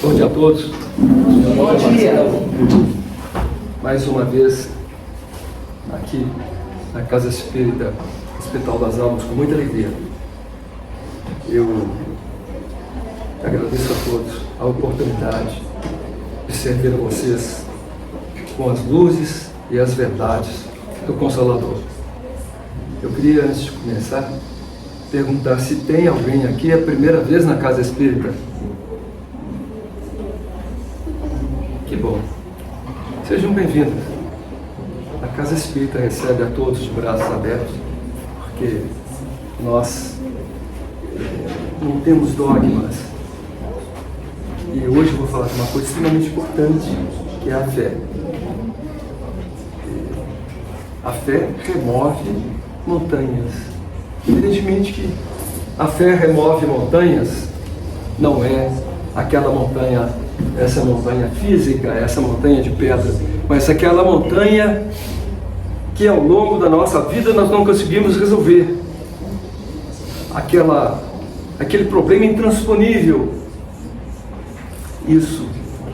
Bom dia a todos. Bom dia. Mais uma vez aqui na Casa Espírita Hospital das Almas, com muita alegria. Eu agradeço a todos a oportunidade de servir a vocês com as luzes e as verdades do Consolador. Eu queria, antes de começar, perguntar se tem alguém aqui a primeira vez na Casa Espírita. Que bom. Sejam bem-vindos. A Casa Espírita recebe a todos de braços abertos, porque nós não temos dogmas. E hoje eu vou falar de uma coisa extremamente importante, que é a fé. A fé remove montanhas. Evidentemente que a fé remove montanhas, não é aquela montanha, essa montanha física, essa montanha de pedra, mas aquela montanha que ao longo da nossa vida nós não conseguimos resolver. Aquele problema intransponível. Isso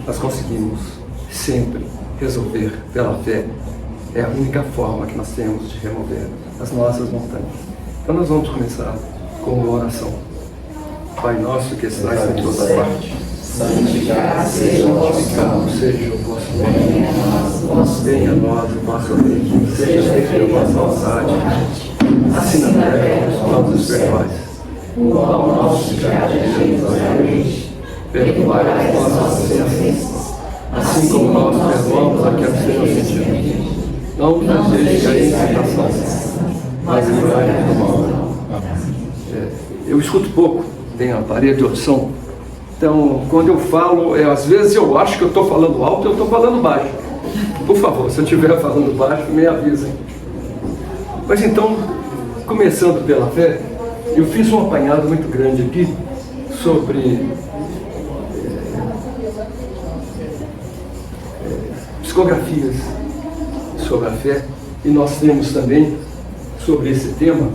nós conseguimos sempre resolver pela fé. É a única forma que nós temos de remover as nossas montanhas. Então nós vamos começar com uma oração. Pai nosso que estás em toda parte, santificado seja o vosso nome, seja o vosso nome, venha a nós o vosso reino, seja feita a vossa vontade, assim na terra como nos perdoais. O pão nosso de cada dia nos dai, Perdoai as nossas ofensas, assim como nós perdoamos a quem nos tem ofendido. Não nos deixe cair em tentação, mas livrai-nos do mal. Eu escuto pouco, tenho aparelho de audição. Então, quando eu falo, às vezes eu acho que eu estou falando alto e eu estou falando baixo. Por favor, se eu estiver falando baixo, me avisem. Mas então, começando pela fé, eu fiz um apanhado muito grande aqui sobre psicografias sobre a fé, e nós temos também sobre esse tema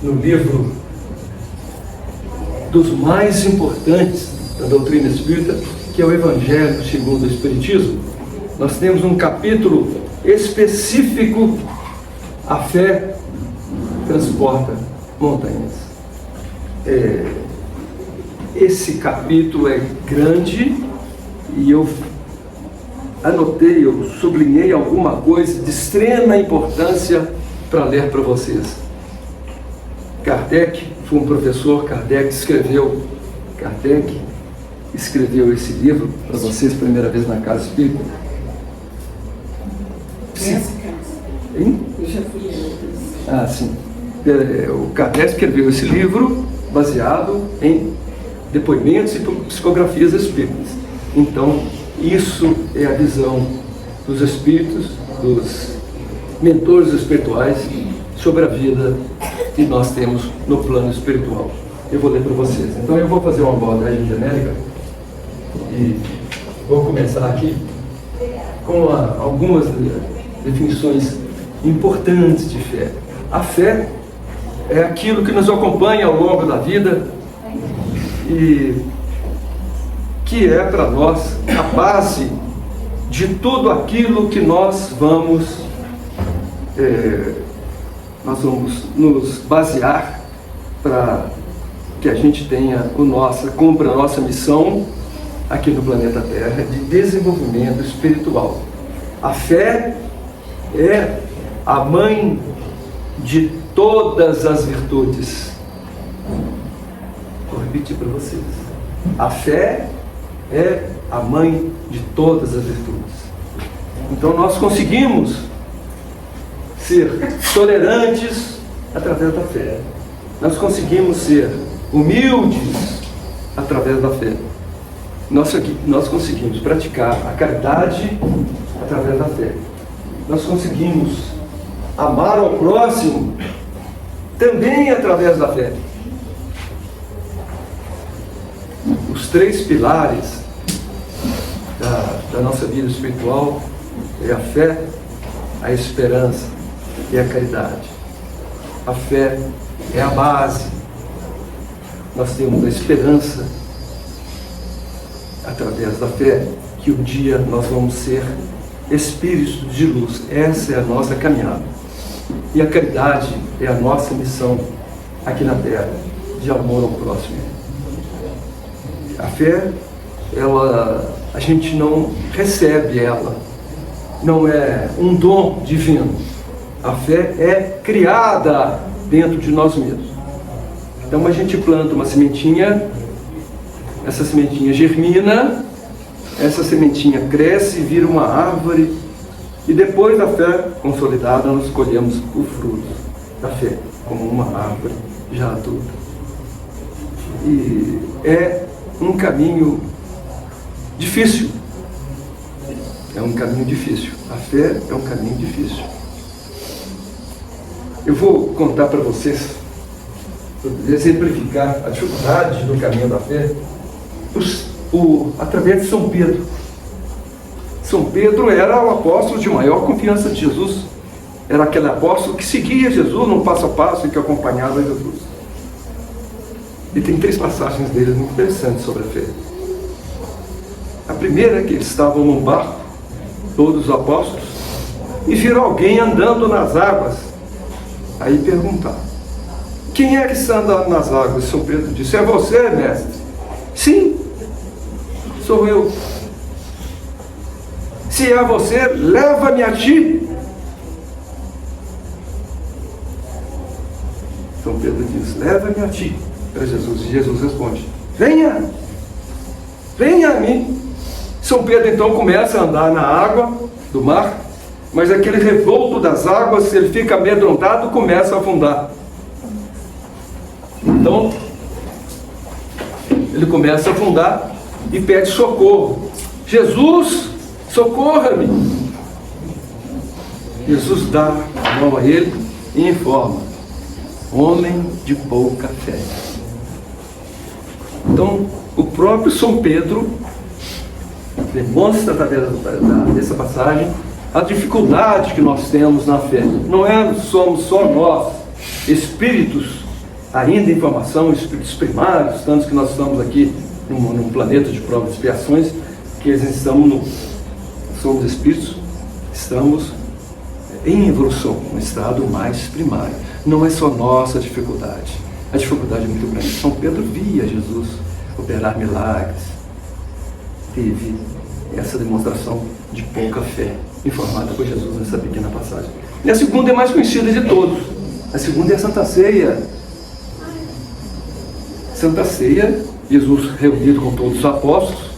no livro dos mais importantes da doutrina espírita, que é o Evangelho segundo o Espiritismo. Nós temos um capítulo específico: a fé transporta montanhas. Esse capítulo é grande e eu anotei, eu sublinhei alguma coisa de extrema importância para ler para vocês. Kardec foi um professor, Kardec escreveu esse livro para vocês, primeira vez na Casa Espírita. Hein? Eu já fui Sim. O Kardec escreveu esse livro baseado em depoimentos e psicografias espíritas. Então, isso é a visão dos espíritos, dos mentores espirituais, sobre a vida que nós temos no plano espiritual. Eu vou ler para vocês. Então eu vou fazer uma abordagem genérica e vou começar aqui com algumas definições importantes de fé. A fé é aquilo que nos acompanha ao longo da vida e que é para nós a base de tudo aquilo que nós vamos nos basear para que a gente cumpra a nossa missão aqui no planeta Terra de desenvolvimento espiritual. A fé é a mãe de todas as virtudes. Vou repetir para vocês. A fé é a mãe de todas as virtudes. Então nós conseguimos ser tolerantes através da fé. Nós conseguimos ser humildes através da fé. Nós conseguimos praticar a caridade através da fé. Nós conseguimos amar ao próximo também através da fé. Os três pilares da nossa vida espiritual é a fé, a esperança e a caridade. A fé é a base. Nós temos a esperança, através da fé, que um dia nós vamos ser espíritos de luz. Essa é a nossa caminhada. E a caridade é a nossa missão aqui na Terra, de amor ao próximo. A fé, a gente não recebe ela, não é um dom divino. A fé é criada dentro de nós mesmos. Então a gente planta uma sementinha, essa sementinha germina, essa sementinha cresce, vira uma árvore, e depois da fé consolidada nós colhemos o fruto da fé, como uma árvore já adulta. E é um caminho difícil. É um caminho difícil. A fé é um caminho difícil. Eu vou contar para vocês, para exemplificar a dificuldade do caminho da fé, através de São Pedro. São Pedro era o apóstolo de maior confiança de Jesus. Era aquele apóstolo que seguia Jesus no passo a passo e que acompanhava Jesus. E tem 3 passagens dele muito interessantes sobre a fé. A primeira é que eles estavam num barco, todos os apóstolos, e viram alguém andando nas águas. Aí perguntaram: quem é que está andando nas águas? São Pedro disse: é você, mestre. Sim, sou eu. Se é você, leva-me a ti. São Pedro diz: leva-me a ti. Para Jesus. E Jesus responde: venha a mim. São Pedro então começa a andar na água do mar, mas aquele revolto das águas, ele fica amedrontado, começa a afundar. Então ele começa a afundar e pede socorro: Jesus, socorra-me. Jesus dá a mão a ele e informa: homem de pouca fé. Então, o próprio São Pedro demonstra através dessa passagem a dificuldade que nós temos na fé. Somos só nós, espíritos ainda em formação, espíritos primários, tantos que nós estamos aqui num planeta de provas e expiações, que somos espíritos, estamos em evolução, um estado mais primário. Não é só nossa dificuldade. A dificuldade é muito grande. São Pedro via Jesus operar milagres. Teve essa demonstração de pouca fé, informada por Jesus nessa pequena passagem. E a segunda é mais conhecida de todos. A segunda é a Santa Ceia. Santa Ceia, Jesus reunido com todos os apóstolos,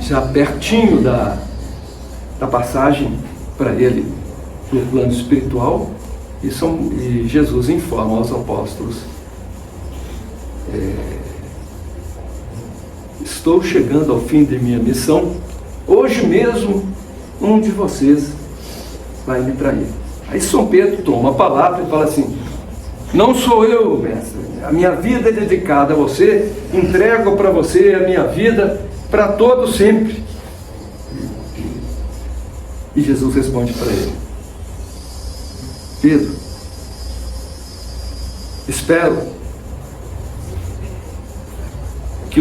já pertinho da passagem para ele do plano espiritual, e Jesus informa aos apóstolos: estou chegando ao fim de minha missão, hoje mesmo um de vocês vai me trair. Aí São Pedro toma a palavra e fala assim: não sou eu, mestre, a minha vida é dedicada a você, entrego para você a minha vida para todo sempre. E Jesus responde para ele: Pedro, espero que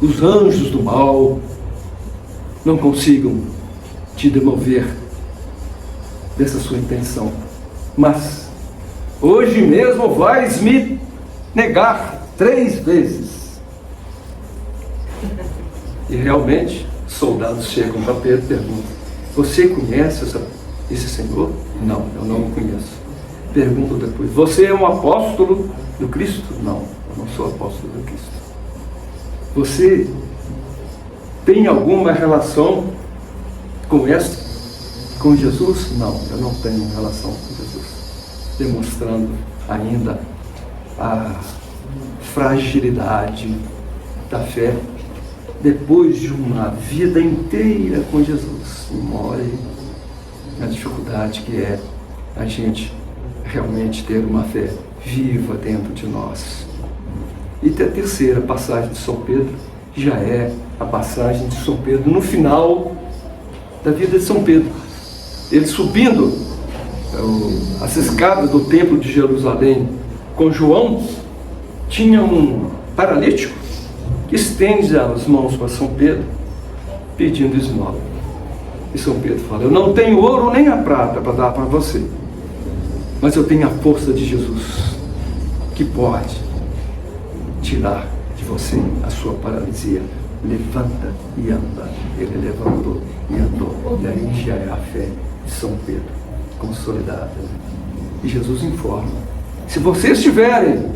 os anjos do mal não consigam te demover dessa sua intenção, mas hoje mesmo vais me negar 3 vezes. E realmente soldados chegam para Pedro e perguntam: você conhece esse Senhor? Não, eu não o conheço. Perguntam depois: você é um apóstolo do Cristo? Não, eu não sou apóstolo do Cristo. Você tem alguma relação com Jesus? Não, eu não tenho relação com Jesus. Demonstrando ainda a fragilidade da fé depois de uma vida inteira com Jesus. Morre na dificuldade que é a gente realmente ter uma fé viva dentro de nós. E a terceira passagem de São Pedro já é a passagem de São Pedro no final da vida de São Pedro. Ele subindo as escadas do templo de Jerusalém com João, tinha um paralítico que estende as mãos para São Pedro, pedindo esmola. E São Pedro fala: eu não tenho ouro nem a prata para dar para você, mas eu tenho a força de Jesus, que pode tirar de você a sua paralisia. Levanta e anda. Ele levantou e andou. E aí já é a fé de São Pedro consolidada. E Jesus informa: se vocês tiverem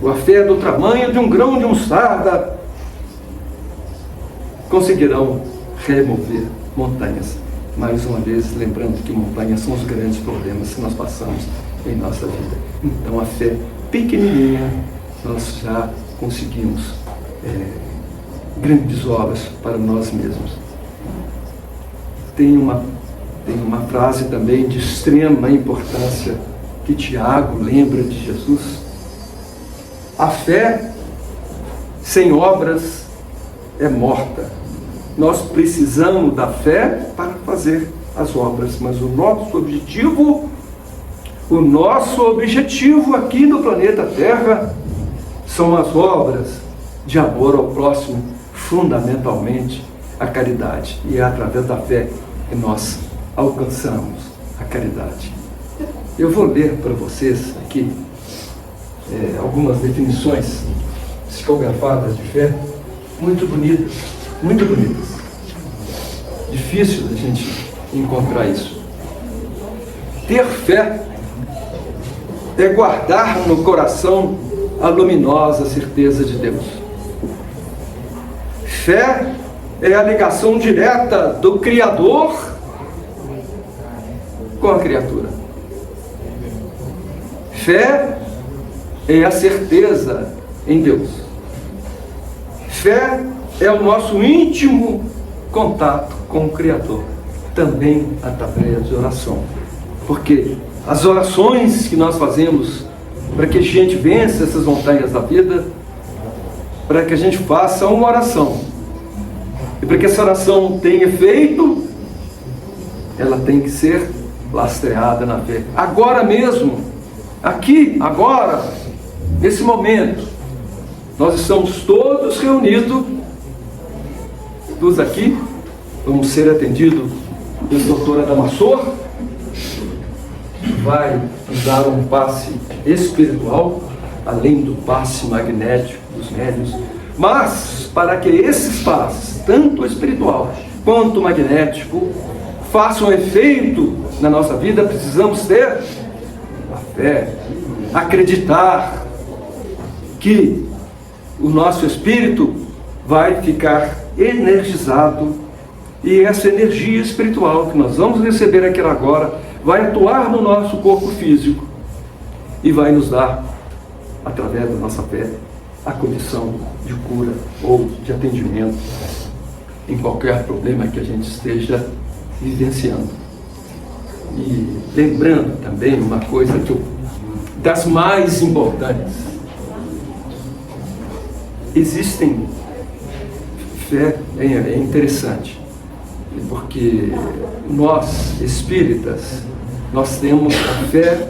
a fé do tamanho de um grão de mostarda, conseguirão remover montanhas. Mais uma vez, lembrando que montanhas são os grandes problemas que nós passamos em nossa vida. Então, a fé pequenininha, nós já conseguimos grandes obras para nós mesmos. Tem uma frase também de extrema importância que Tiago lembra de Jesus: a fé sem obras é morta. Nós precisamos da fé para fazer as obras, mas o nosso objetivo aqui no planeta Terra são as obras de amor ao próximo, fundamentalmente a caridade. E é através da fé que nós alcançamos a caridade. Eu vou ler para vocês aqui algumas definições psicografadas de fé, muito bonitas, muito bonitas. Difícil da gente encontrar isso. Ter fé é guardar no coração a luminosa certeza de Deus. Fé é a ligação direta do Criador com a criatura. Fé é a certeza em Deus. Fé é o nosso íntimo contato com o Criador, também através de oração. Porque as orações que nós fazemos para que a gente vença essas montanhas da vida, para que a gente faça uma oração, e para que essa oração tenha efeito, ela tem que ser lastreada na fé. Agora mesmo, aqui, agora, nesse momento, nós estamos todos reunidos aqui. Vamos ser atendidos pela doutora Damassor, que vai nos dar um passe espiritual, além do passe magnético dos médiuns. Mas, para que esses passes, tanto espiritual quanto magnético, façam efeito na nossa vida, precisamos ter a fé, acreditar que o nosso espírito vai ficar energizado, e essa energia espiritual que nós vamos receber aqui agora vai atuar no nosso corpo físico e vai nos dar, através da nossa fé, a condição de cura ou de atendimento em qualquer problema que a gente esteja vivenciando. E lembrando também uma coisa das mais importantes: existem fé, é interessante, porque nós espíritas, nós temos a fé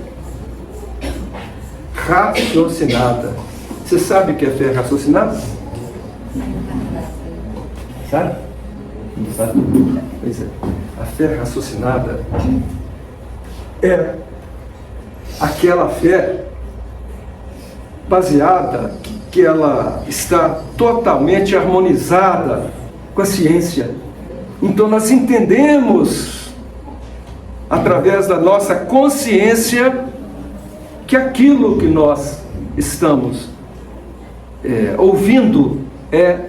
raciocinada. Você sabe o que é fé raciocinada? Sabe? Não sabe? Pois é. A fé raciocinada é aquela fé baseada, que ela está totalmente harmonizada com a ciência. Então nós entendemos, através da nossa consciência, que aquilo que nós estamos ouvindo é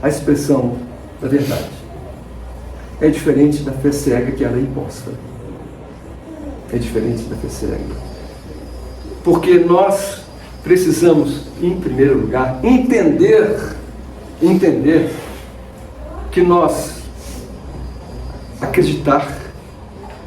a expressão da verdade. É diferente da fé cega, que ela é imposta. É diferente da fé cega. Porque nós precisamos, em primeiro lugar, entender que nós acreditar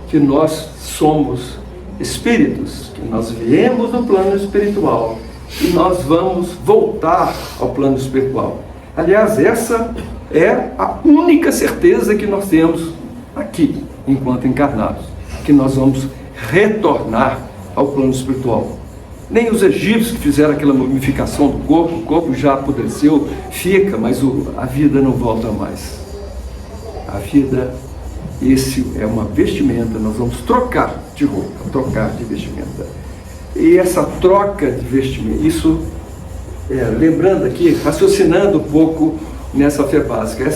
que nós somos espíritos, que nós viemos do plano espiritual e nós vamos voltar ao plano espiritual. Aliás, essa é a única certeza que nós temos aqui, enquanto encarnados, que nós vamos retornar ao plano espiritual. nem os egípcios que fizeram aquela mumificação do corpo, o corpo já apodreceu, fica, mas a vida não volta mais. A vida, esse é uma vestimenta, nós vamos trocar de roupa, trocar de vestimenta. E essa troca de vestimenta, isso, lembrando aqui, raciocinando um pouco nessa fé básica,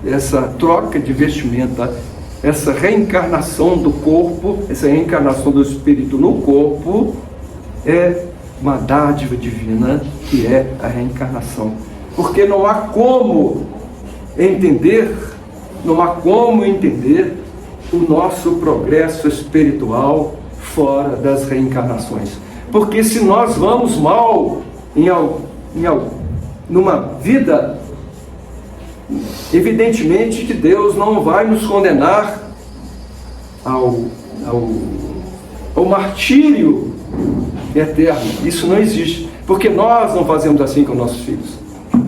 essa troca de vestimenta, essa reencarnação do corpo, essa reencarnação do espírito no corpo, é uma dádiva divina, que é a reencarnação. Porque não há como entender o nosso progresso espiritual fora das reencarnações. Porque se nós vamos mal numa vida, evidentemente que Deus não vai nos condenar ao martírio eterno. Isso não existe, porque nós não fazemos assim com nossos filhos.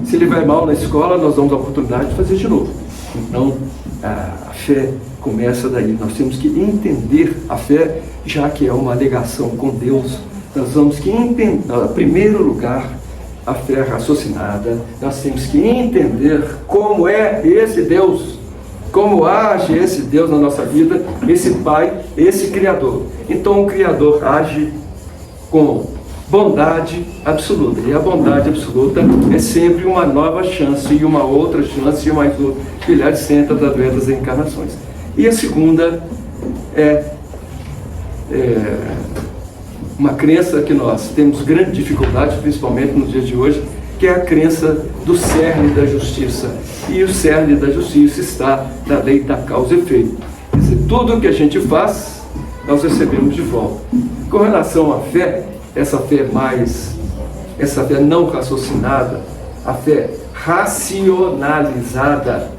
Se ele vai mal na escola, nós damos a oportunidade de fazer de novo. Então, a fé começa daí. Nós temos que entender a fé, já que é uma ligação com Deus. Nós vamos que entender, em primeiro lugar, a fé raciocinada. Nós temos que entender como é esse Deus, como age esse Deus na nossa vida, esse Pai, esse Criador. Então, o Criador age com bondade absoluta. E a bondade absoluta é sempre uma nova chance, e uma outra chance, e mais outra, que ele senta através das encarnações. E a segunda é uma crença que nós temos grande dificuldade, principalmente nos dias de hoje, que é a crença do cerne da justiça. E o cerne da justiça está na lei da causa e efeito. Quer dizer, tudo o que a gente faz, nós recebemos de volta. Com relação à fé, essa fé não raciocinada, a fé racionalizada,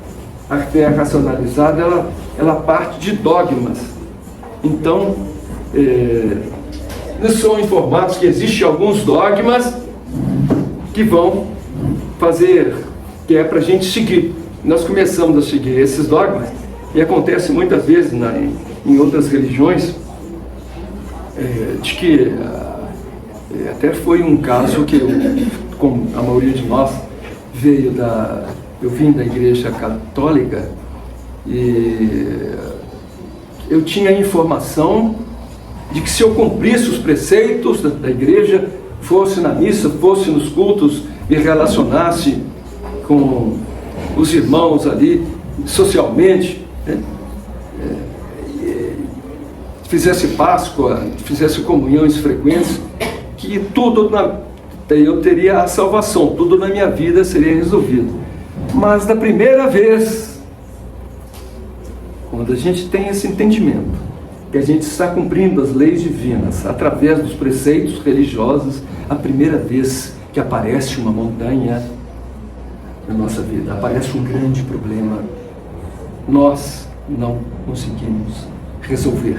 ela parte de dogmas. Então, nós somos informados que existem alguns dogmas que vão fazer, que é para a gente seguir. Nós começamos a seguir esses dogmas, e acontece muitas vezes em outras religiões, de que até foi um caso que como a maioria de nós eu vim da igreja católica, e eu tinha a informação de que se eu cumprisse os preceitos da igreja, fosse na missa, fosse nos cultos, me relacionasse com os irmãos ali, socialmente, né? Fizesse Páscoa, fizesse comunhões frequentes, que eu teria a salvação, tudo na minha vida seria resolvido. Mas da primeira vez, quando a gente tem esse entendimento, que a gente está cumprindo as leis divinas através dos preceitos religiosos, a primeira vez que aparece uma montanha na nossa vida, aparece um grande problema, nós não conseguimos resolver.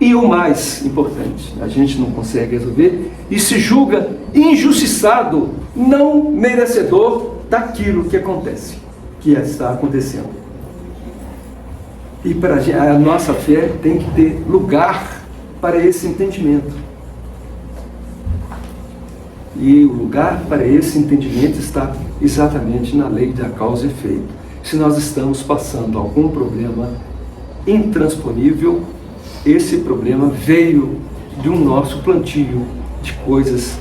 E o mais importante, a gente não consegue resolver e se julga injustiçado, não merecedor daquilo que acontece, que está acontecendo. E a nossa fé tem que ter lugar para esse entendimento. E o lugar para esse entendimento está exatamente na lei da causa e efeito. Se nós estamos passando algum problema intransponível, esse problema veio do nosso plantio de coisas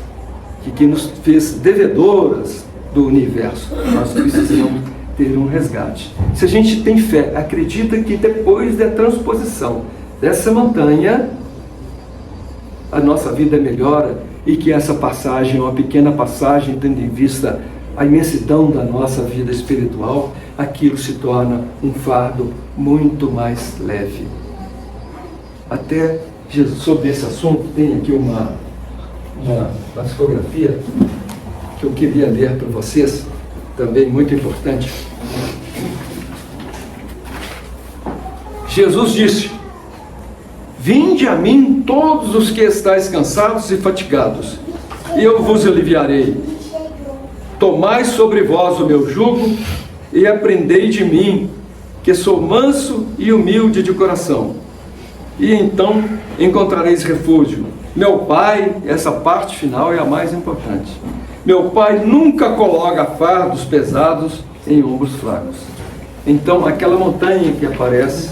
que nos fez devedoras do universo. Nós precisamos ter um resgate. Se a gente tem fé, acredita que depois da transposição dessa montanha, a nossa vida melhora, e que essa passagem é uma pequena passagem, tendo em vista a imensidão da nossa vida espiritual, aquilo se torna um fardo muito mais leve. Até sobre esse assunto, tem aqui uma psicografia que eu queria ler para vocês, também muito importante. Jesus disse: vinde a mim todos os que estáis cansados e fatigados, e eu vos aliviarei. Tomai sobre vós o meu jugo e aprendei de mim, que sou manso e humilde de coração, e então encontrareis refúgio, Meu pai, essa parte final é a mais importante. Meu pai nunca coloca fardos pesados em ombros fracos. Então, aquela montanha que aparece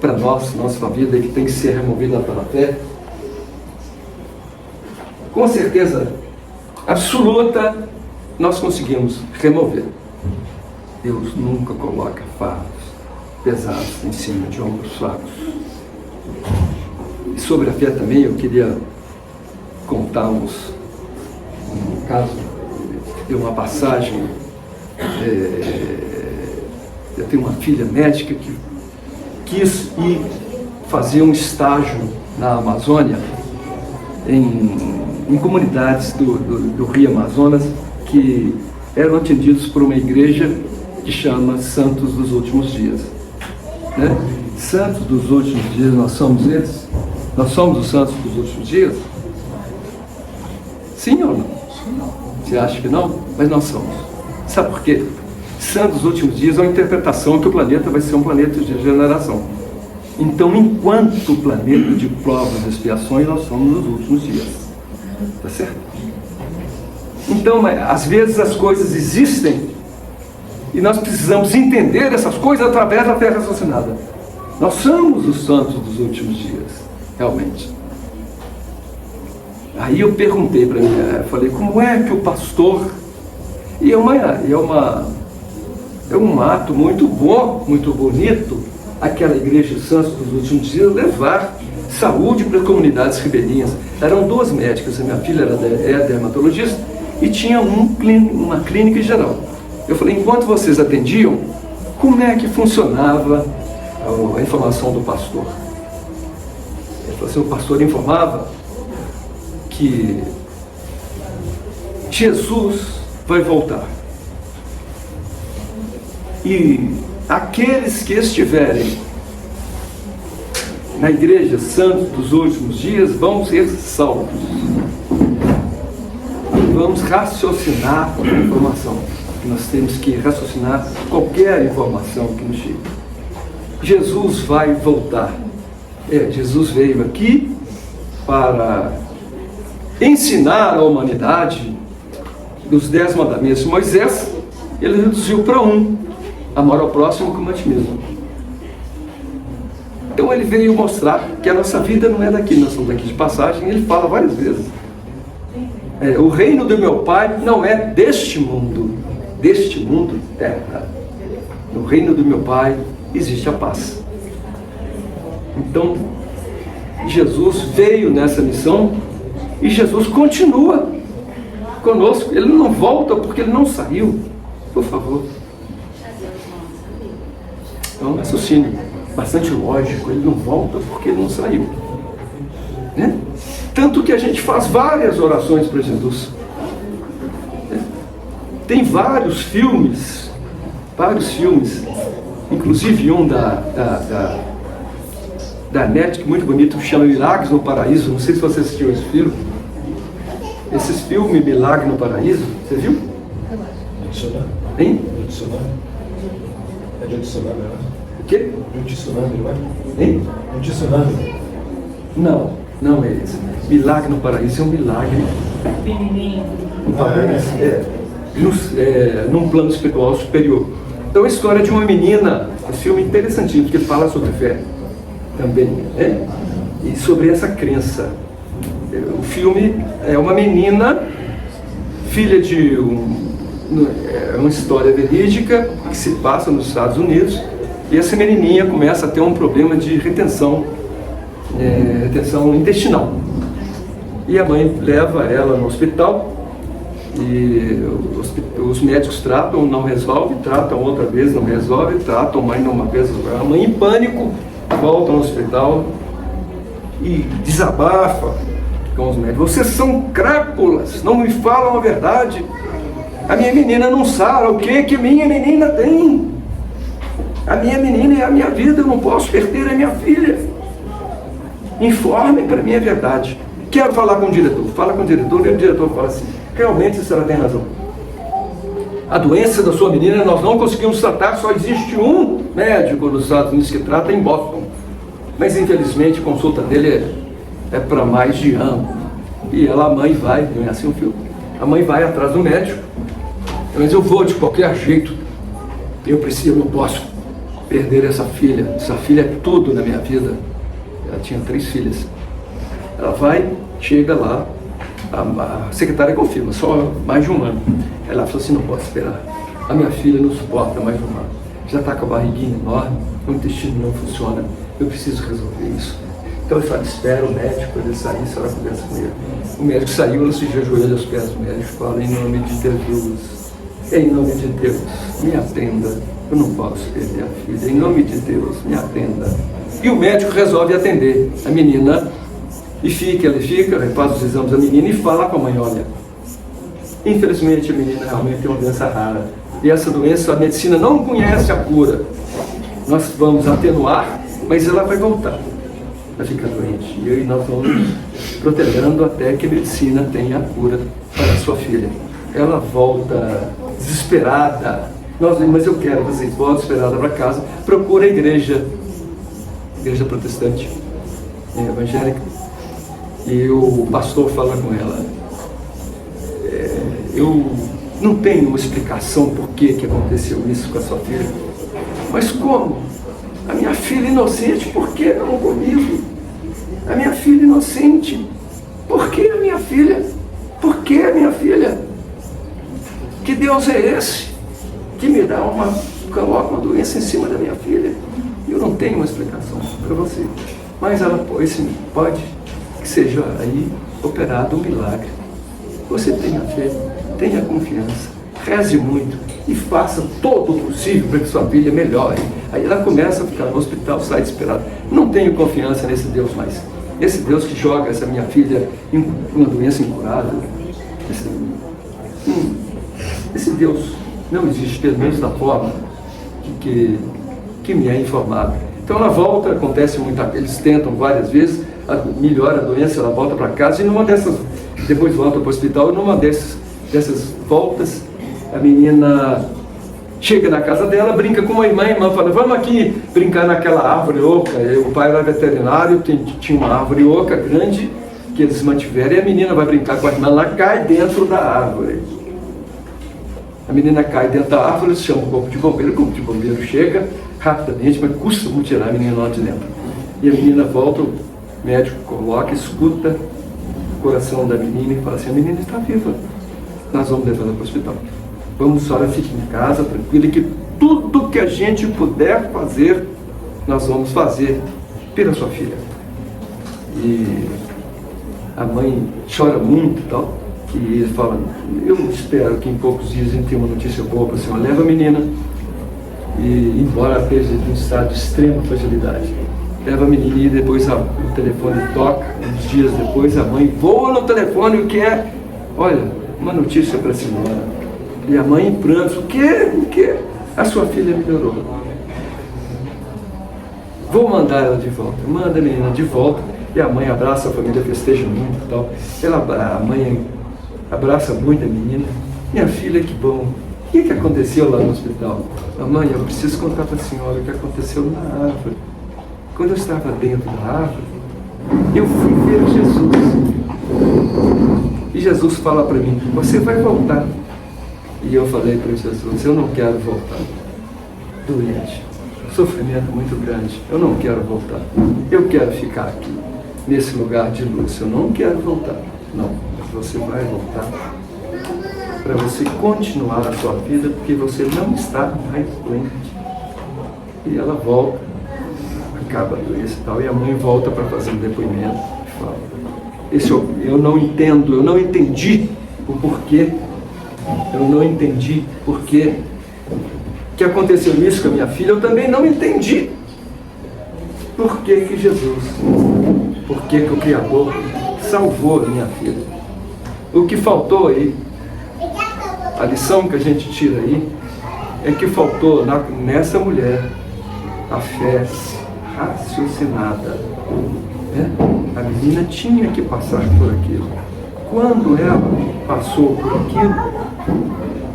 para nós, nossa vida, que tem que ser removida pela fé, com certeza absoluta, nós conseguimos remover. Deus nunca coloca fardos pesados em cima de ombros fracos. E sobre a fé também, eu queria contar um caso de uma passagem. Eu tenho uma filha médica que quis ir fazer um estágio na Amazônia, em comunidades do Rio Amazonas, que eram atendidos por uma igreja que chama Santos dos Últimos Dias. Né? Santos dos Últimos Dias, nós somos eles? Nós somos os santos dos últimos dias? Sim ou não? Você acha que não? Mas nós somos. Sabe por quê? Santos dos últimos dias é uma interpretação que o planeta vai ser um planeta de regeneração. Então, enquanto planeta de provas e expiações, nós somos os últimos dias. Tá certo? Então, às vezes as coisas existem e nós precisamos entender essas coisas através da fé raciocinada. Nós somos os santos dos últimos dias, realmente. Aí eu perguntei para minha, eu falei, como é que o pastor... E é um ato muito bom, muito bonito, aquela igreja Santos dos Últimos Dias levar saúde para as comunidades ribeirinhas. Eram duas médicas, a minha filha é dermatologista e tinha uma clínica geral. Eu falei, enquanto vocês atendiam, como é que funcionava a informação do pastor? Ele falou assim, o pastor informava que Jesus vai voltar. E aqueles que estiverem na igreja Santos dos Últimos Dias vão ser salvos. Vamos raciocinar a informação. Nós temos que raciocinar qualquer informação que nos chegue. Jesus vai voltar. Jesus veio aqui para ensinar a humanidade dos 10 mandamentos de Moisés. Ele reduziu para um: amar ao próximo como a ti mesmo. Então ele veio mostrar que a nossa vida não é daqui, nós somos daqui de passagem. Ele fala várias vezes, o reino do meu Pai não é deste mundo terra. No reino do meu Pai existe a paz. Então Jesus veio nessa missão e Jesus continua conosco. Ele não volta porque ele não saiu. Por favor. É um raciocínio bastante lógico. Ele não volta porque ele não saiu. Né? Tanto que a gente faz várias orações para Jesus. Tem vários filmes, inclusive um da NET, muito bonito, que chama Milagres no Paraíso. Não sei se você assistiu esse filme. Esse filme Milagre no Paraíso, você viu? Hein? É de tsunami, eu acho. O quê? De tsunami, não é? Hein? De tsunami. Não é esse. Milagre no Paraíso é um milagre. Pequenininho. Num plano espiritual superior. Então a história de uma menina, um filme interessantíssimo, porque ele fala sobre fé também, né? E sobre essa crença. O filme é uma menina, filha de uma história verídica que se passa nos Estados Unidos, e essa menininha começa a ter um problema de retenção intestinal. E a mãe leva ela no hospital, e os médicos tratam, não resolve, tratam outra vez, não resolve, tratam a mãe uma vez, a mãe em pânico volta ao hospital e desabafa com os médicos: vocês são crápulas, não me falam a verdade, a minha menina não sara. O que minha menina tem? A minha menina é a minha vida, eu não posso perder a minha filha. Informem para mim a verdade. Quero falar com o diretor. Fala com o diretor, e o diretor fala assim: realmente a senhora tem razão. A doença da sua menina nós não conseguimos tratar, só existe um médico nos Estados Unidos que trata, em Boston. Mas infelizmente a consulta dele é para mais de ano. E ela, a mãe vai, não é assim o filme? A mãe vai atrás do médico, mas eu vou de qualquer jeito, eu não posso perder essa filha é tudo na minha vida. Ela tinha 3 filhas. Ela vai, chega lá, a secretária confirma, só mais de um ano. Ela falou assim, não posso esperar, a minha filha não suporta mais de um ano, já está com a barriguinha enorme, o intestino não funciona, eu preciso resolver isso. Então eu falo, espera o médico, ele sair, a senhora conversa com ele. O médico saiu, ela se ajoelha aos pés do médico e fala, em nome de Jesus, em nome de Deus, me atenda, eu não posso perder a filha, em nome de Deus, me atenda. E o médico resolve atender a menina, ele fica, faz os exames da menina e fala com a mãe, olha, infelizmente a menina realmente tem uma doença rara, e essa doença a medicina não conhece a cura, nós vamos atenuar, mas ela vai voltar, vai ficar doente, e aí nós vamos protelando até que a medicina tenha a cura para a sua filha. Ela volta desesperada, mas eu quero, vocês voltam desesperada para casa, procura a igreja protestante, evangélica, e o pastor fala com ela, eu não tenho uma explicação por que aconteceu isso com a sua filha, mas como? A minha filha inocente, por que não comigo? A minha filha inocente, por que a minha filha? Por que a minha filha? Que Deus é esse que me dá coloca uma doença em cima da minha filha? Eu não tenho uma explicação para você, mas ela pode que seja aí operado um milagre. Você tenha fé, tenha confiança, reze muito e faça todo o possível para que sua filha melhore. Aí ela começa a ficar no hospital, sai desesperada. Não tenho confiança nesse Deus mais. Esse Deus que joga essa minha filha em uma doença incurável. Esse Deus não existe, pelo menos da forma que me é informado. Então ela volta, acontece muito, eles tentam várias vezes, melhora a doença, ela volta para casa e numa dessas, depois volta para o hospital, e numa dessas voltas, a menina chega na casa dela, brinca com a irmã fala, vamos aqui brincar naquela árvore oca. O pai era veterinário, tinha uma árvore oca grande que eles mantiveram, e a menina vai brincar com a irmã, ela cai dentro da árvore. A menina cai dentro da árvore, chama o corpo de bombeiro chega rapidamente, mas custa muito tirar a menina lá de dentro. E a menina volta, o médico coloca, escuta o coração da menina e fala assim, a menina está viva, nós vamos levar ela para o hospital. Vamos, a senhora fique em casa, tranquila, que tudo que a gente puder fazer, nós vamos fazer pela sua filha. E a mãe chora muito e tal, e ele fala, eu espero que em poucos dias a gente tenha uma notícia boa para a senhora. Leva a menina, e embora esteja em um estado de extrema fragilidade, leva a menina e depois o telefone toca, uns dias depois a mãe voa no telefone e quer, olha, uma notícia para a senhora. E a mãe em prantos, o quê? A sua filha melhorou. Vou mandar ela de volta. Manda a menina de volta. E a mãe abraça a família, festeja muito e tal. A mãe abraça muito a menina. Minha filha, que bom. O que aconteceu lá no hospital? Mãe, eu preciso contar para a senhora o que aconteceu na árvore. Quando eu estava dentro da árvore, eu fui ver Jesus. E Jesus fala para mim, você vai voltar. E eu falei para Jesus, eu não quero voltar. Doente, sofrimento muito grande, eu não quero voltar. Eu quero ficar aqui, nesse lugar de luz, eu não quero voltar. Não, você vai voltar para você continuar a sua vida, porque você não está mais doente. E ela volta, acaba a doença e tal, e a mãe volta para fazer um depoimento e fala, eu não entendi o porquê, eu não entendi porquê que aconteceu isso com a minha filha, eu também não entendi por que Jesus, por que o Criador salvou a minha filha. O que faltou aí, a lição que a gente tira aí, é que faltou nessa mulher a fé raciocinada. A menina tinha que passar por aquilo. Quando ela passou por aquilo,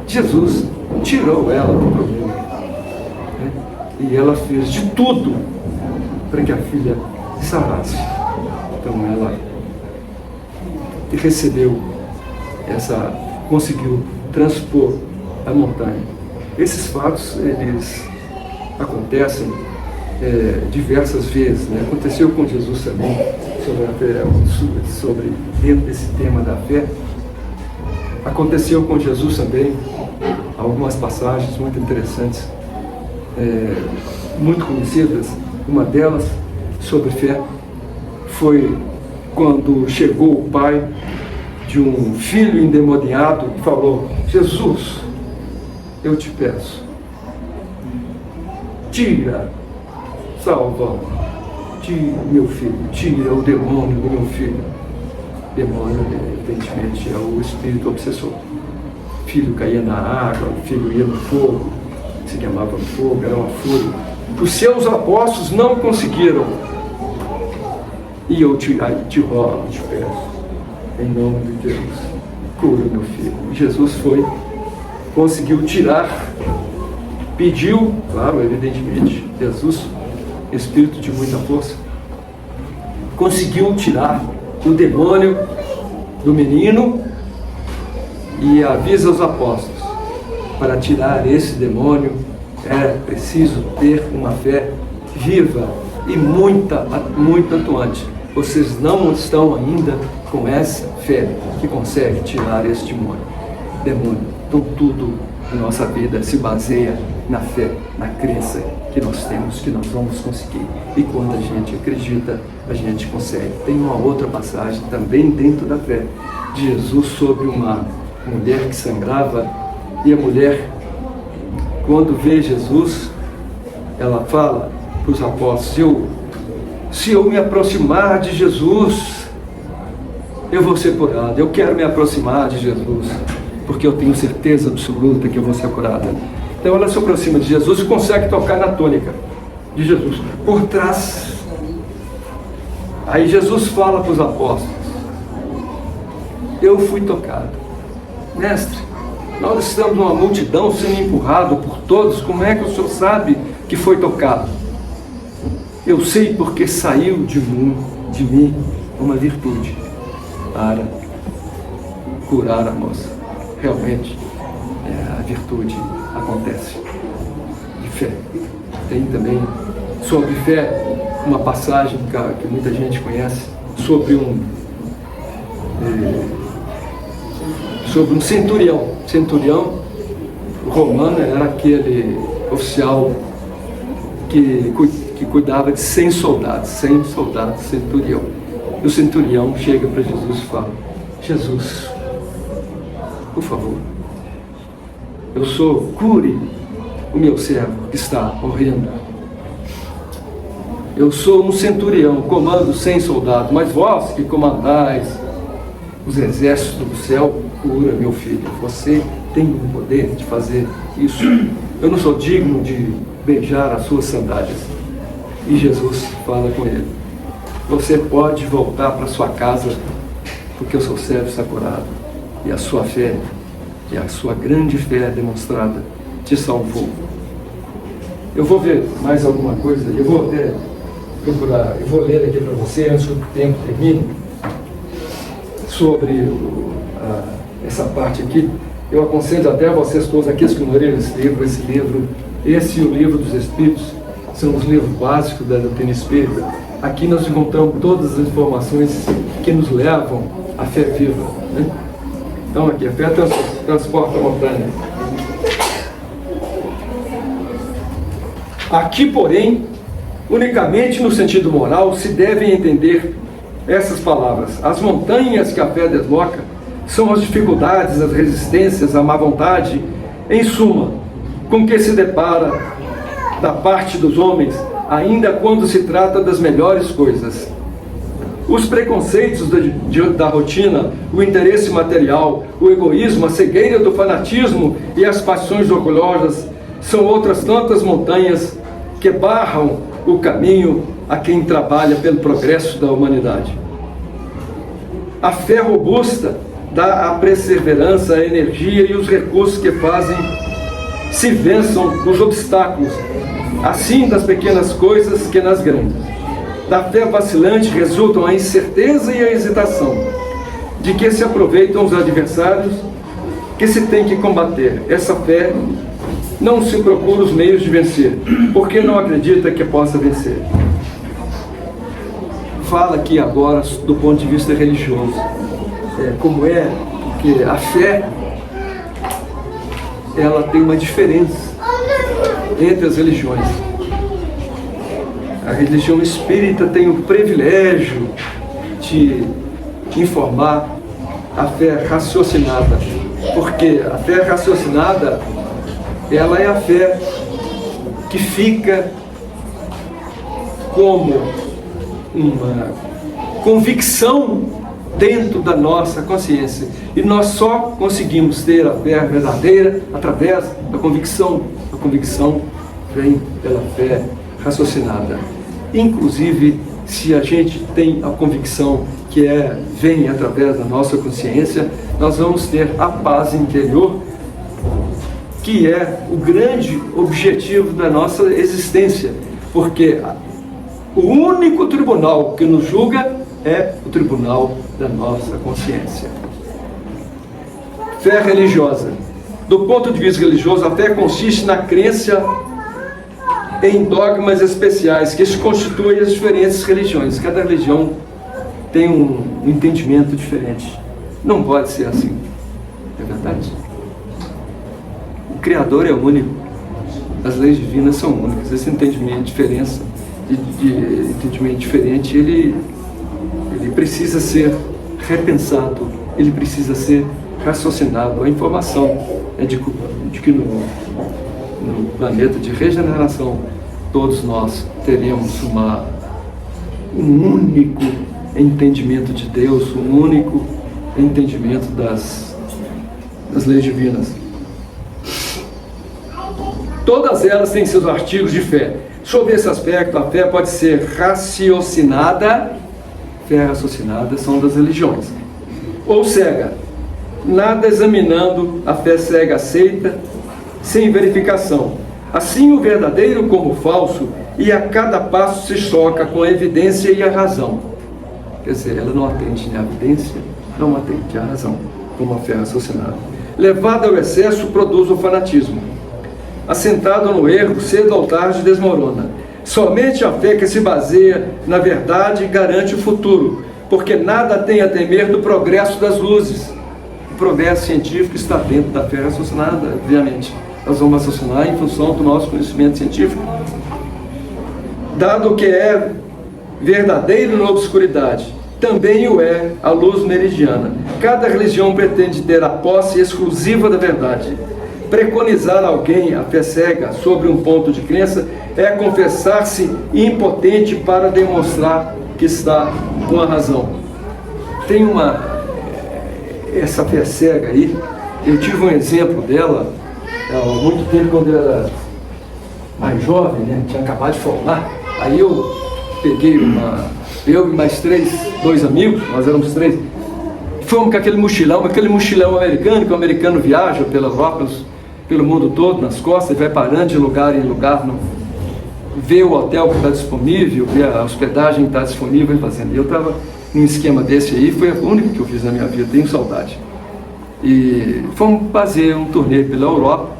Jesus tirou ela do problema. E ela fez de tudo para que a filha sarasse. Então ela conseguiu transpor a montanha. Esses fatos, eles acontecem diversas vezes, né? Aconteceu com Jesus também, sobre dentro desse tema da fé. Aconteceu com Jesus também algumas passagens muito interessantes, muito conhecidas. Uma delas, sobre fé, foi quando chegou o pai de um filho endemoniado e falou: Jesus, eu te peço, salva de meu filho, tira o demônio do meu filho. Demônio, evidentemente, é o espírito obsessor. O filho caía na água, o filho ia no fogo, se queimava no fogo, era uma fúria. Os seus apóstolos não conseguiram. E eu te rogo, te peço, em nome de Deus, cura meu filho. Jesus conseguiu tirar, pediu, claro, evidentemente, Jesus, espírito de muita força, conseguiu tirar o demônio do menino e avisa os apóstolos: para tirar esse demônio é preciso ter uma fé viva e muito atuante. Vocês não estão ainda com essa fé que consegue tirar esse demônio. Então tudo na nossa vida se baseia na fé, na crença que nós temos, que nós vamos conseguir. E quando a gente acredita, a gente consegue. Tem uma outra passagem também dentro da fé de Jesus sobre uma mulher que sangrava, e a mulher, quando vê Jesus, ela fala para os apóstolos: se eu me aproximar de Jesus, eu vou ser curado. Eu quero me aproximar de Jesus, porque eu tenho certeza absoluta que eu vou ser curada. Então ela se aproxima de Jesus e consegue tocar na túnica de Jesus, por trás. Aí Jesus fala para os apóstolos: eu fui tocado. Mestre, nós estamos numa multidão sendo empurrado por todos, como é que o senhor sabe que foi tocado? Eu sei porque saiu de mim uma virtude para curar a moça. Realmente, a virtude acontece de fé. Tem também sobre fé uma passagem que muita gente conhece sobre um centurião romano. Era aquele oficial que cuidava de 100 soldados, centurião. E o centurião chega para Jesus e fala: Jesus, por favor, cure o meu servo que está morrendo. Eu sou um centurião, comando 100 soldados, mas vós que comandais os exércitos do céu, cura meu filho. Você tem o poder de fazer isso. Eu não sou digno de beijar as suas sandálias. E Jesus fala com ele: você pode voltar para sua casa, porque o seu servo está curado. E a sua fé, e a sua grande fé demonstrada, te salvou. Eu vou ver mais alguma coisa, eu vou até procurar, eu vou ler aqui para você, antes que o tempo termine, sobre essa parte aqui. Eu aconselho até a vocês todos, aqueles que não leram esse e o livro dos Espíritos, são os livros básicos da doutrina espírita. Aqui nós encontramos todas as informações que nos levam à fé viva, né? Então aqui, a fé transporta a montanha. Aqui, porém, unicamente no sentido moral, se devem entender essas palavras. As montanhas que a fé desloca são as dificuldades, as resistências, a má vontade, em suma, com que se depara da parte dos homens, ainda quando se trata das melhores coisas. Os preconceitos da rotina, o interesse material, o egoísmo, a cegueira do fanatismo e as paixões orgulhosas são outras tantas montanhas que barram o caminho a quem trabalha pelo progresso da humanidade. A fé robusta dá a perseverança, a energia e os recursos que fazem se vençam os obstáculos, assim das pequenas coisas que nas grandes. Da fé vacilante resultam a incerteza e a hesitação, de que se aproveitam os adversários que se tem que combater. Essa fé não se procura os meios de vencer, porque não acredita que possa vencer. Fala aqui agora do ponto de vista religioso. Como é que a fé, ela tem uma diferença entre as religiões. A religião espírita tem o privilégio de informar a fé raciocinada, porque a fé raciocinada, ela é a fé que fica como uma convicção dentro da nossa consciência. E nós só conseguimos ter a fé verdadeira através da convicção. A convicção vem pela fé raciocinada. Inclusive, se a gente tem a convicção que vem através da nossa consciência, nós vamos ter a paz interior, que é o grande objetivo da nossa existência, porque o único tribunal que nos julga é o tribunal da nossa consciência. Fé religiosa. Do ponto de vista religioso, a fé consiste na crença em dogmas especiais que se constituem as diferentes religiões. Cada religião tem um entendimento diferente. Não pode ser assim. É verdade? O Criador é único. As leis divinas são únicas. Esse entendimento de diferença, de entendimento diferente, ele precisa ser repensado, ele precisa ser raciocinado. A informação é de que no planeta de regeneração todos nós teremos um único entendimento de Deus, um único entendimento das leis divinas. Todas elas têm seus artigos de fé. Sob esse aspecto, a fé pode ser raciocinada. Fé raciocinada são das religiões. Ou cega. Nada examinando, a fé cega aceita, sem verificação. Assim o verdadeiro como o falso, e a cada passo se choca com a evidência e a razão. Quer dizer, ela não atende nem a evidência, não atende à razão, como a fé raciocinada. Levada ao excesso, produz o fanatismo. Assentado no erro, cedo ou tarde desmorona. Somente a fé que se baseia na verdade garante o futuro, porque nada tem a temer do progresso das luzes. O progresso científico está dentro da fé raciocinada, obviamente. Nós vamos raciocinar em função do nosso conhecimento científico. Dado que é verdadeiro na obscuridade, também o é a luz meridiana. Cada religião pretende ter a posse exclusiva da verdade. Preconizar alguém a fé cega sobre um ponto de crença é confessar-se impotente para demonstrar que está com a razão. Tem essa fé cega aí, eu tive um exemplo dela há muito tempo, quando eu era mais jovem, né? Tinha acabado de formar. Aí eu peguei eu e mais dois amigos, nós éramos 3, fomos com aquele mochilão americano, que o americano viaja pela Europa, pelo mundo todo, nas costas, e vai parando de lugar em lugar, vê o hotel que está disponível, vê a hospedagem que está disponível, e fazendo. Eu estava num esquema desse aí, foi o único que eu fiz na minha vida, tenho saudade. E fomos fazer um turnê pela Europa.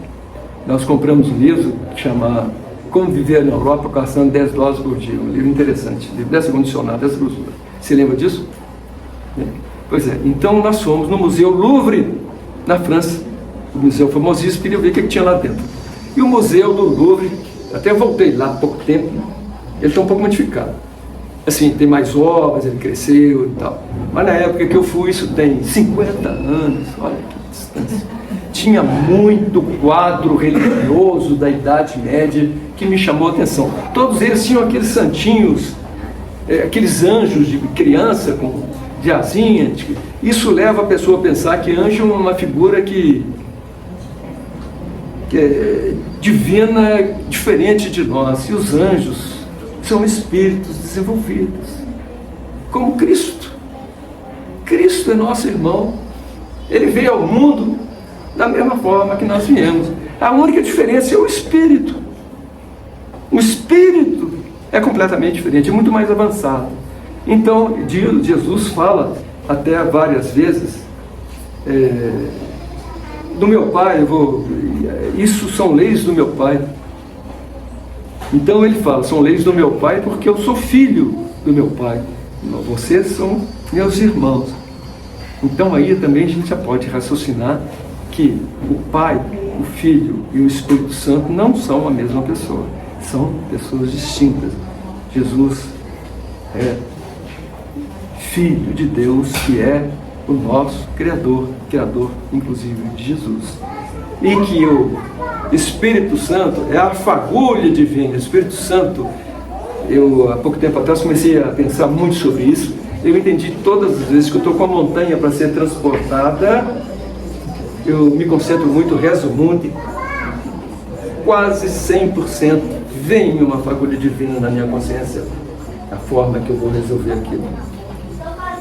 Nós compramos um livro que chama Como Viver na Europa Gastando $10 por Dia, um livro interessante, livro dessa condicionada, dessa grossura. Você lembra disso? Pois é, então nós fomos no Museu Louvre, na França. O museu famosíssimo, queria ver o que tinha lá dentro. E o Museu do Louvre, até voltei lá há pouco tempo, ele está um pouco modificado. Assim, tem mais obras, ele cresceu e tal. Mas na época que eu fui, isso tem 50 anos, olha que distância. Tinha muito quadro religioso da Idade Média que me chamou a atenção. Todos eles tinham aqueles santinhos, aqueles anjos de criança de asinha. Isso leva a pessoa a pensar que anjo é uma figura que é divina, diferente de nós. E os anjos são espíritos desenvolvidos, como Cristo. Cristo é nosso irmão. Ele veio ao mundo da mesma forma que nós viemos. A única diferença é o espírito. O espírito É completamente diferente, é muito mais avançado. Então, Jesus fala até várias vezes, do meu Pai, isso são leis do meu Pai. Então ele fala, são leis do meu Pai porque eu sou filho do meu Pai. Vocês são meus irmãos. Então aí também a gente já pode raciocinar que o Pai, o Filho e o Espírito Santo não são a mesma pessoa. São pessoas distintas. Jesus é Filho de Deus, que é o nosso Criador inclusive de Jesus. E que o Espírito Santo é a fagulha divina. O Espírito Santo, eu há pouco tempo atrás comecei a pensar muito sobre isso. Eu entendi todas as vezes que eu estou com a montanha para ser transportada, eu me concentro muito, rezo muito, quase 100% vem uma fagulha divina na minha consciência, a forma que eu vou resolver aquilo.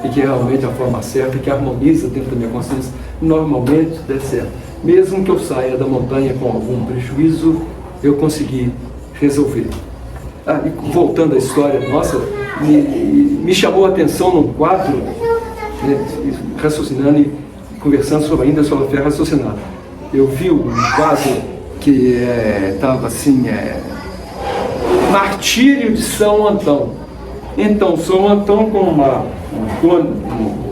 E que realmente é a forma certa, que harmoniza dentro da minha consciência, normalmente dê certo. Mesmo que eu saia da montanha com algum prejuízo, eu consegui resolver. E voltando à história nossa, me chamou a atenção num quadro, né, raciocinando e conversando ainda sobre a fé raciocinada. Eu vi um quadro que estava assim, Martírio de São Antão. Então, São Antão com um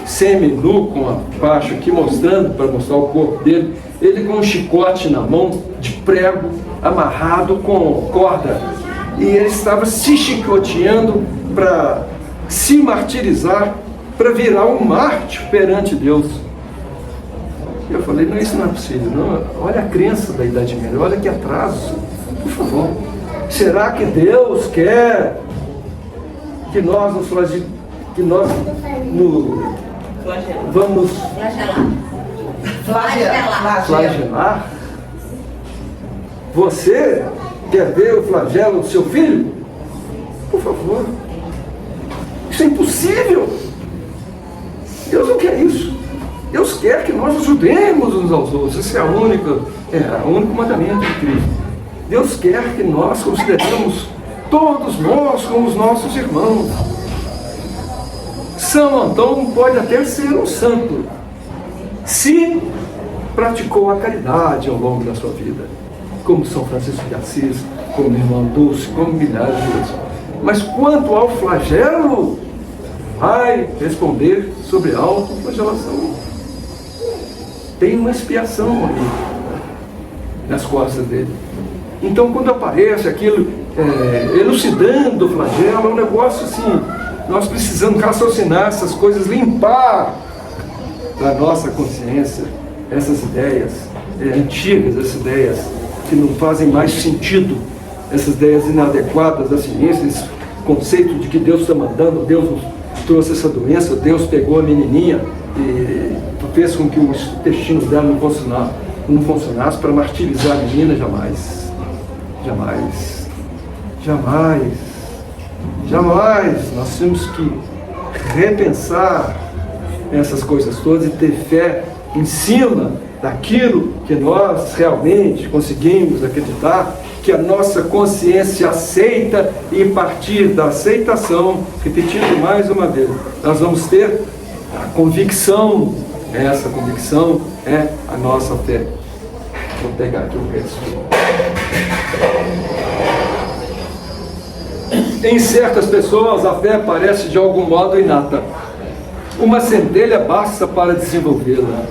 semi-nu, com a faixa aqui mostrando, para mostrar o corpo dele, ele com um chicote na mão, de prego, amarrado com corda, e ele estava se chicoteando para se martirizar, para virar um mártir perante Deus. Eu falei, não, isso não é possível, não. Olha a crença da Idade Média, olha que atraso, por favor. Será que Deus quer que nós vamos flagelar? Você quer ver o flagelo do seu filho? Por favor. Isso é impossível. Deus não quer isso. Deus quer que nós ajudemos uns aos outros. Esse é o único mandamento de Cristo. Deus quer que nós consideremos todos nós como os nossos irmãos. São Antão pode até ser um santo, se praticou a caridade ao longo da sua vida, como São Francisco de Assis, como Irmã Dulce, como milhares de outros. Mas quanto ao flagelo, vai responder sobre a autoflagelação. Tem uma expiação ali nas costas dele. Então, quando aparece aquilo elucidando o flagelo, é um negócio assim, nós precisamos raciocinar essas coisas, limpar da nossa consciência essas ideias antigas, essas ideias que não fazem mais sentido, essas ideias inadequadas da ciência, esse conceito de que Deus está mandando, Deus nos trouxe essa doença, Deus pegou a menininha e fez com que o intestino dela não funcionasse para martirizar a menina. Jamais nós temos que repensar essas coisas todas e ter fé em cima daquilo que nós realmente conseguimos acreditar, que a nossa consciência aceita, e a partir da aceitação, repetindo mais uma vez, nós vamos ter a convicção. Essa convicção é a nossa fé. Vou pegar aqui o resto. Em certas pessoas, a fé parece de algum modo inata. Uma centelha basta para desenvolvê-la.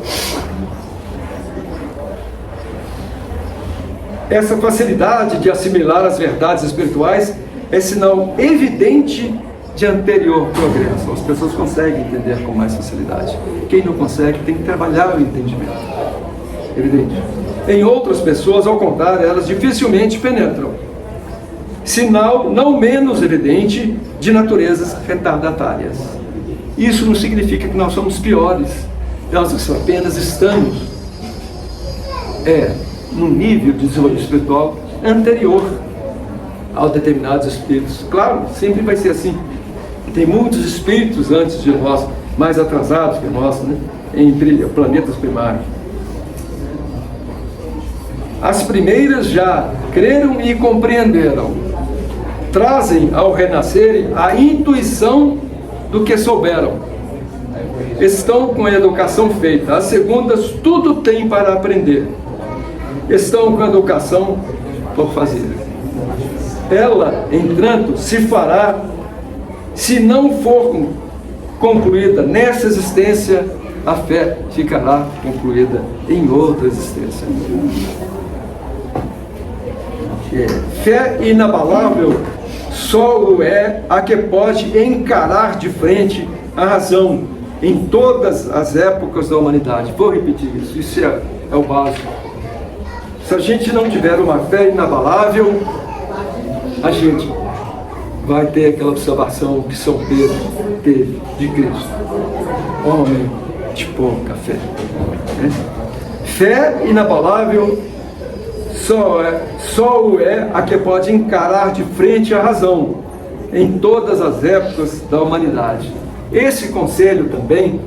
Essa facilidade de assimilar as verdades espirituais é sinal evidente de anterior progresso. As pessoas conseguem entender com mais facilidade. Quem não consegue tem que trabalhar o entendimento. Evidente. Em outras pessoas, ao contrário, elas dificilmente penetram. Sinal não menos evidente de naturezas retardatárias. Isso não significa que nós somos piores. Nós apenas estamos num nível de desenvolvimento espiritual anterior a determinados espíritos. Claro, sempre vai ser assim. Tem muitos espíritos antes de nós, mais atrasados que nós, né? Em planetas primários. As primeiras já creram e compreenderam. trazem ao renascerem a intuição do que souberam. Estão com a educação feita. As segundas tudo têm para aprender. Estão com a educação por fazer. Ela, entanto, se fará se não for concluída nessa existência, a fé ficará concluída em outra existência. Fé inabalável só o é a que pode encarar de frente a razão em todas as épocas da humanidade. Vou repetir isso, isso é o básico. Se a gente não tiver uma fé inabalável, a gente vai ter aquela observação que São Pedro teve de Cristo: homem de pouca fé. Fé inabalável só o é a que pode encarar de frente a razão em todas as épocas da humanidade. Esse conselho também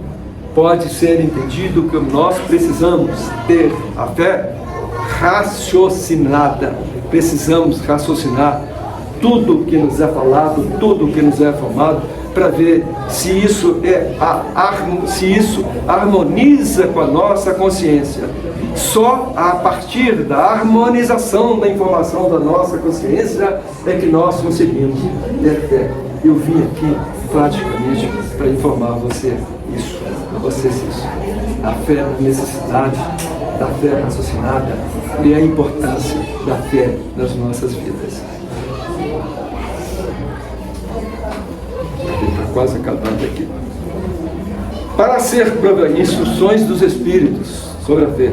pode ser entendido que nós precisamos ter a fé raciocinada. Precisamos raciocinar tudo que nos é falado, tudo que nos é formado, para ver se isso harmoniza com a nossa consciência. Só a partir da harmonização da informação da nossa consciência é que nós conseguimos ter fé. Eu vim aqui praticamente para informar vocês isso. A fé da necessidade, da fé raciocinada e a importância da fé nas nossas vidas. Está quase acabando aqui. Para ser instruções dos Espíritos sobre a fé.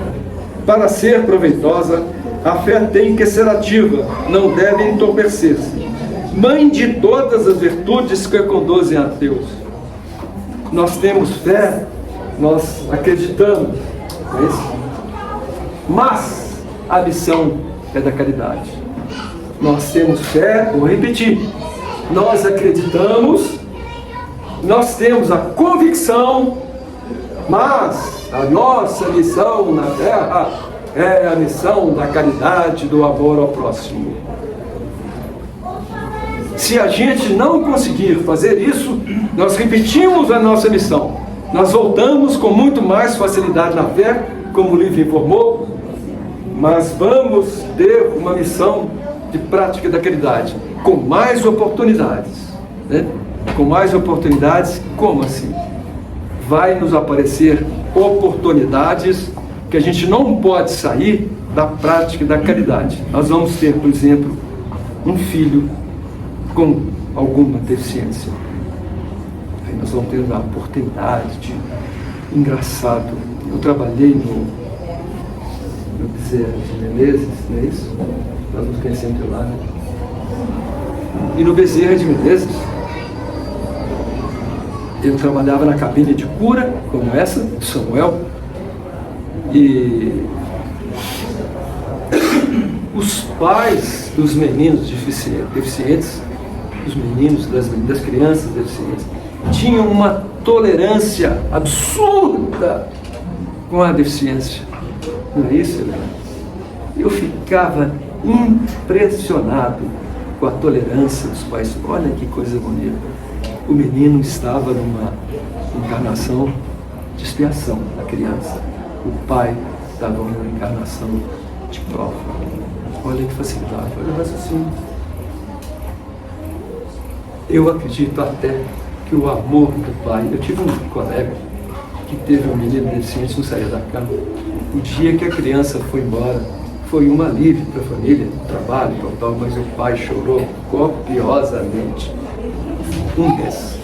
Para ser proveitosa, a fé tem que ser ativa, não deve entorpecer-se. Mãe de todas as virtudes que conduzem a Deus. Nós temos fé, nós acreditamos, não é isso? Mas a missão é da caridade. Nós temos fé, vou repetir, nós acreditamos, nós temos a convicção, mas a nossa missão na Terra é a missão da caridade, do amor ao próximo. Se a gente não conseguir fazer isso, nós repetimos a nossa missão. Nós voltamos com muito mais facilidade na fé, como o livro informou, mas vamos ter uma missão de prática da caridade, com mais oportunidades. Né? Com mais oportunidades, como assim? Vai nos aparecer oportunidades que a gente não pode sair da prática da caridade. Nós vamos ter, por exemplo, um filho com alguma deficiência. Aí nós vamos ter a oportunidade de... Engraçado, eu trabalhei no Bezerra de Menezes, não é isso? Nós nos conhecemos de lá, né? E no Bezerra de Menezes, eu trabalhava na cabine de cura, como essa, do Samuel, e os pais dos meninos deficientes, dos meninos, das crianças deficientes, tinham uma tolerância absurda com a deficiência. Não é isso, né? Eu ficava impressionado com a tolerância dos pais. Olha que coisa bonita. O menino estava numa encarnação de expiação, a criança. O pai estava numa encarnação de prova. Olha que facilidade, olha o raciocínio. Eu acredito até que o amor do pai... Eu tive um colega que teve um menino deficiente, não saía da cama. O dia que a criança foi embora, foi um alívio para a família, trabalho, tal, mas o pai chorou copiosamente. Um desses,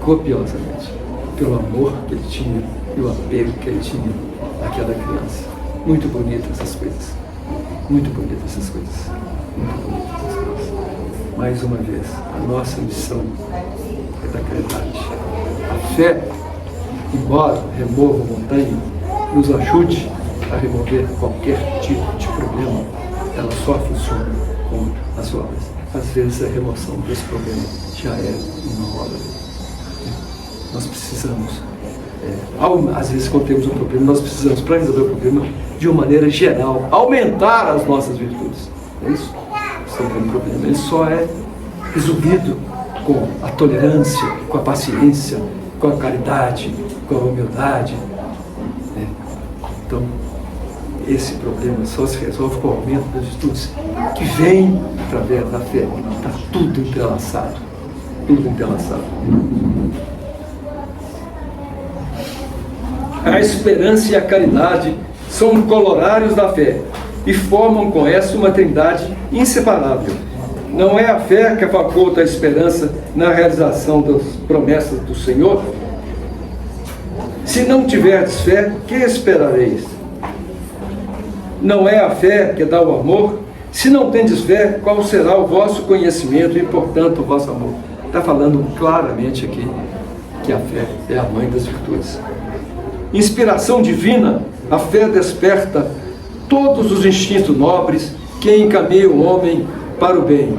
copiosamente, pelo amor que ele tinha e o apego que ele tinha àquela criança. Muito bonitas essas coisas. Muito bonitas essas coisas. Muito bonitas essas coisas. Mais uma vez, a nossa missão é da caridade. A fé, embora remova a montanha, nos ajude a remover qualquer tipo de problema, ela só funciona com as obras. Às vezes a remoção desse problema já é uma obra. Nós precisamos, às vezes quando temos um problema, nós precisamos, para resolver o problema, de uma maneira geral, aumentar as nossas virtudes. É isso? Estamos tendo um problema. Ele só é resolvido com a tolerância, com a paciência, com a caridade, com a humildade. Né? Então, esse problema só se resolve com o aumento das virtudes que vem através da fé. Está tudo entrelaçado. Tudo entrelaçado. A esperança e a caridade são corolários da fé e formam com essa uma trindade inseparável. Não é a fé que faculta a esperança na realização das promessas do Senhor? Se não tiverdes fé, que esperareis? Não é a fé que dá o amor? Se não tendes fé, qual será o vosso conhecimento e, portanto, o vosso amor? Está falando claramente aqui que a fé é a mãe das virtudes. Inspiração divina, a fé desperta todos os instintos nobres que encaminham o homem para o bem.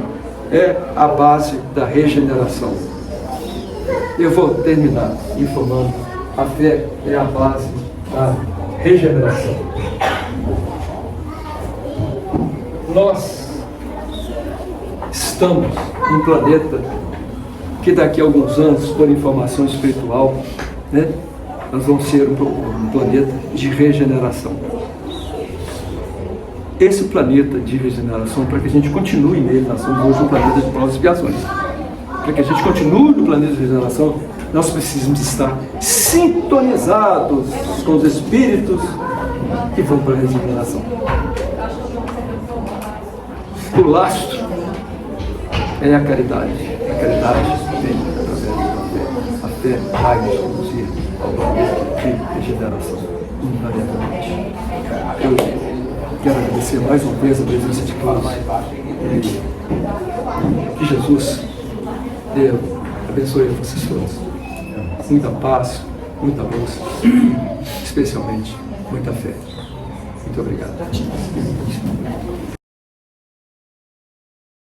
É a base da regeneração. Eu vou terminar informando: a fé é a base da regeneração. Nós estamos num planeta que daqui a alguns anos, por informação espiritual, né, nós vamos ser um planeta de regeneração. Esse planeta de regeneração, para que a gente continue nele, nós somos hoje um planeta de provas e expiações. Para que a gente continue no planeta de regeneração, nós precisamos estar sintonizados com os espíritos que vão para a regeneração. O lastro é a caridade. A caridade vem através da fé. A fé vai nos conduzir ao planeta de regeneração, invariavelmente. Eu quero agradecer mais uma vez a presença de todos. Que Jesus abençoe vocês todos. Muita paz, muita luz, especialmente muita fé. Muito obrigado.